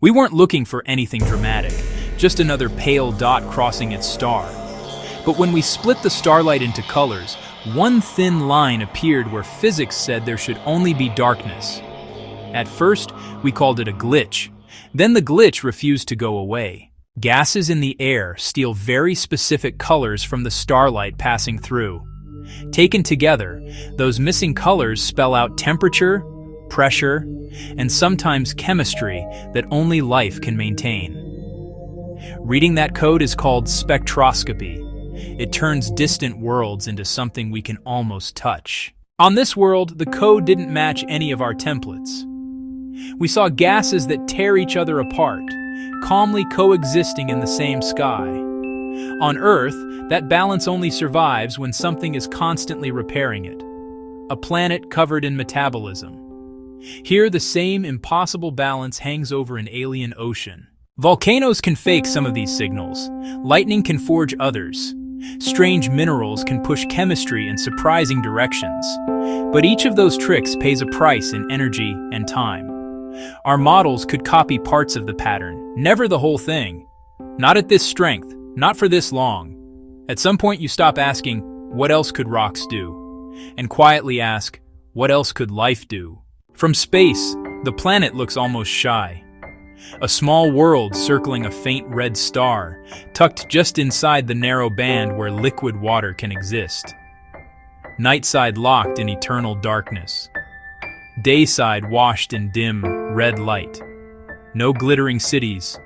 We weren't looking for anything dramatic, just another pale dot crossing its star. But when we split the starlight into colors, one thin line appeared where physics said there should only be darkness. At first, we called it a glitch. Then the glitch refused to go away. Gases in the air steal very specific colors from the starlight passing through. Taken together, those missing colors spell out temperature, pressure, and sometimes chemistry that only life can maintain. Reading that code is called spectroscopy. It turns distant worlds into something we can almost touch. On this world, the code didn't match any of our templates. We saw gases that tear each other apart, calmly coexisting in the same sky. On Earth, that balance only survives when something is constantly repairing it. A planet covered in metabolism. Here, the same impossible balance hangs over an alien ocean. Volcanoes can fake some of these signals. Lightning can forge others. Strange minerals can push chemistry in surprising directions. But each of those tricks pays a price in energy and time. Our models could copy parts of the pattern, never the whole thing. Not at this strength, not for this long. At some point you stop asking, what else could rocks do? And quietly ask, what else could life do? From space, the planet looks almost shy. A small world circling a faint red star, tucked just inside the narrow band where liquid water can exist. Nightside locked in eternal darkness. Dayside washed in dim, red light. No glittering cities,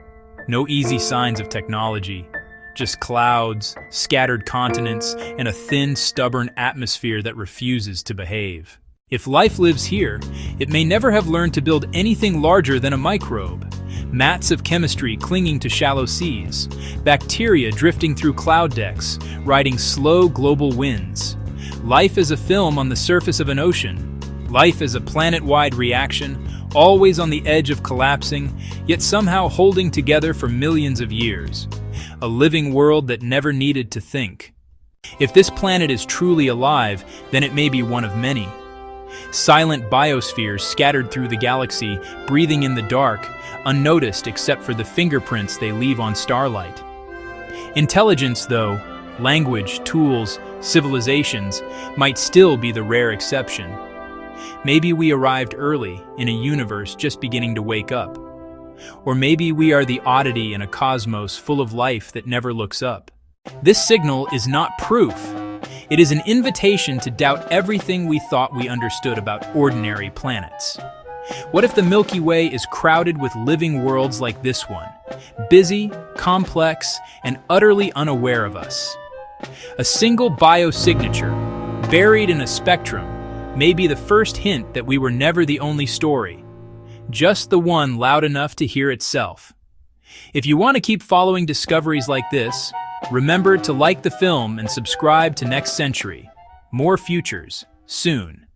no easy signs of technology, just clouds, scattered continents, and a thin, stubborn atmosphere that refuses to behave. If life lives here, it may never have learned to build anything larger than a microbe. Mats of chemistry clinging to shallow seas, bacteria drifting through cloud decks, riding slow global winds. Life as a film on the surface of an ocean. Life as a planet-wide reaction, always on the edge of collapsing, yet somehow holding together for millions of years. A living world that never needed to think. If this planet is truly alive, then it may be one of many. Silent biospheres scattered through the galaxy, breathing in the dark, unnoticed except for the fingerprints they leave on starlight. Intelligence, though, language, tools, civilizations, might still be the rare exception. Maybe we arrived early in a universe just beginning to wake up. Or maybe we are the oddity in a cosmos full of life that never looks up. This signal is not proof. It is an invitation to doubt everything we thought we understood about ordinary planets. What if the Milky Way is crowded with living worlds like this one, busy, complex, and utterly unaware of us? A single biosignature, buried in a spectrum, may be the first hint that we were never the only story, just the one loud enough to hear itself. If you want to keep following discoveries like this, remember to like the film and subscribe to Next Century. More futures, soon.